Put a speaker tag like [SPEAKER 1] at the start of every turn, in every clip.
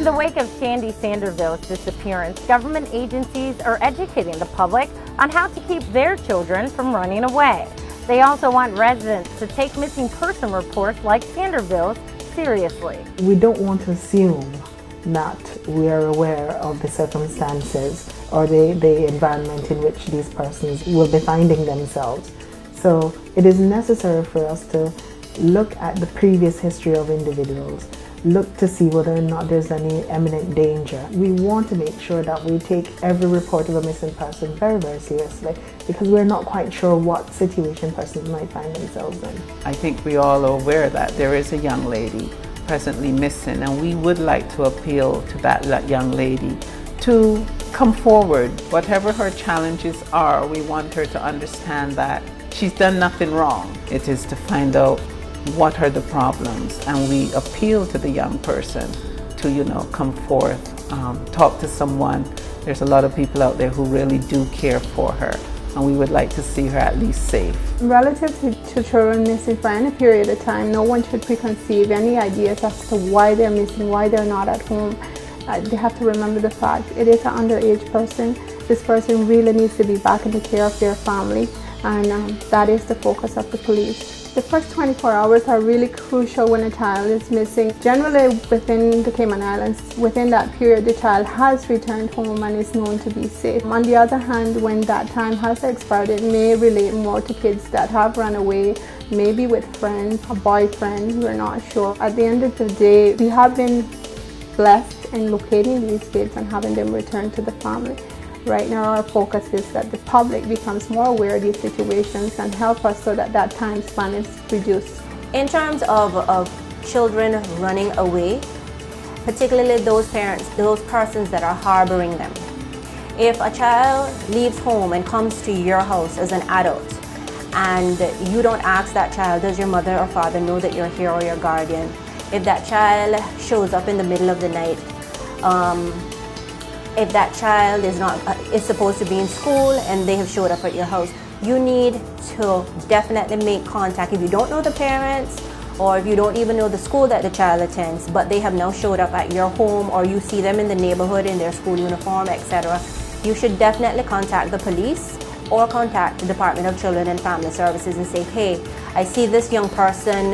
[SPEAKER 1] the wake of Shandy Sanderville's disappearance, government agencies are educating the public on how to keep their children from running away. They also want residents to take missing person reports like Sanderville's seriously.
[SPEAKER 2] We don't want to assume that we are aware of the circumstances or the environment in which these persons will be finding themselves. So it is necessary for us to look at the previous history of individuals, look to see whether or not there's any imminent danger. We want to make sure that we take every report of a missing person very, very seriously, because we're not quite sure what situation persons might find themselves in.
[SPEAKER 3] I think we all are aware that there is a young lady presently missing, and we would like to appeal to that young lady to come forward. Whatever her challenges are, we want her to understand that she's done nothing wrong. It is to find out what are the problems, and we appeal to the young person to, come forth, talk to someone. There's a lot of people out there who really do care for her, and we would like to see her at least safe.
[SPEAKER 4] Relative to children missing for any period of time, no one should preconceive any ideas as to why they're missing, why they're not at home. They have to remember the fact it is an underage person. This person really needs to be back in the care of their family, and that is the focus of the police. The first 24 hours are really crucial when a child is missing. Generally within the Cayman Islands, within that period, the child has returned home and is known to be safe. On the other hand, when that time has expired, it may relate more to kids that have run away, maybe with friends, a boyfriend, we're not sure. At the end of the day, we have been blessed in locating these kids and having them return to the family. Right now our focus is that the public becomes more aware of these situations and help us so that that time span is reduced.
[SPEAKER 5] In terms of children running away, particularly those parents, those persons that are harboring them. If a child leaves home and comes to your house as an adult and you don't ask that child, does your mother or father know that you're here or your guardian? If that child shows up in the middle of the night, if that child is supposed to be in school and they have showed up at your house, you need to definitely make contact. If you don't know the parents, or if you don't even know the school that the child attends, but they have now showed up at your home, or you see them in the neighborhood in their school uniform, etc., you should definitely contact the police or contact the Department of Children and Family Services and say, hey, I see this young person,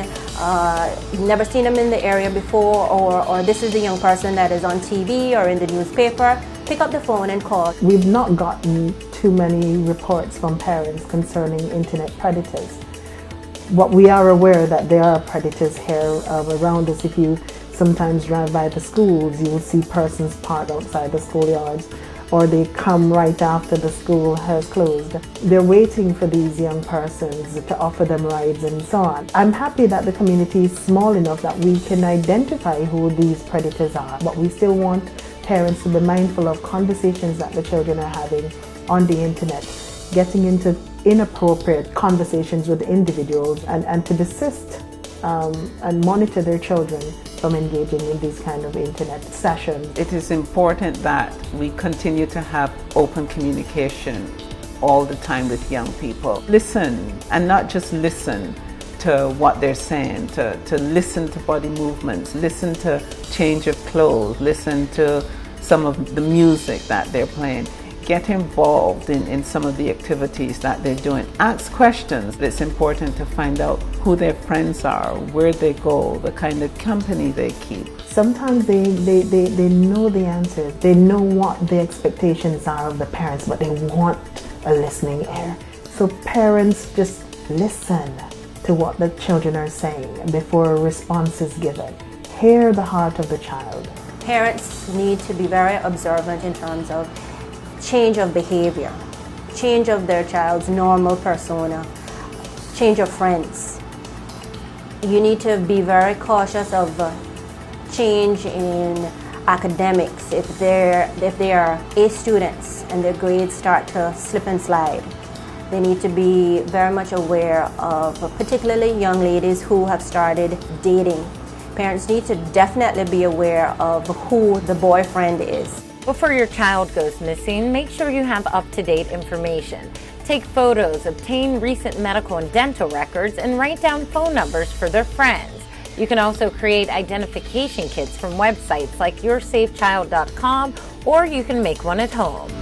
[SPEAKER 5] never seen him in the area before, or this is the young person that is on TV or in the newspaper. Pick up the phone and call.
[SPEAKER 2] We've not gotten too many reports from parents concerning internet predators. But we are aware that there are predators here around us. If you sometimes drive by the schools, you will see persons parked outside the schoolyards, or they come right after the school has closed. They're waiting for these young persons to offer them rides and so on. I'm happy that the community is small enough that we can identify who these predators are, but we still want parents to be mindful of conversations that the children are having on the internet, getting into inappropriate conversations with individuals, and to desist and monitor their children from engaging in these kind of internet sessions.
[SPEAKER 3] It is important that we continue to have open communication all the time with young people. Listen, and not just listen to what they're saying, to listen to body movements, listen to change of clothes, listen to some of the music that they're playing. Get involved in some of the activities that they're doing. Ask questions. It's important to find out who their friends are, where they go, the kind of company they keep.
[SPEAKER 2] Sometimes they know the answers. They know what the expectations are of the parents, but they want a listening ear. So parents, just listen to what the children are saying before a response is given. Hear the heart of the child.
[SPEAKER 5] Parents need to be very observant in terms of change of behavior, change of their child's normal persona, change of friends. You need to be very cautious of change in academics. If they are A students and their grades start to slip and slide, they need to be very much aware of particularly young ladies who have started dating. Parents need to definitely be aware of who the boyfriend is.
[SPEAKER 1] Before your child goes missing, make sure you have up-to-date information. Take photos, obtain recent medical and dental records, and write down phone numbers for their friends. You can also create identification kits from websites like yoursafechild.com, or you can make one at home.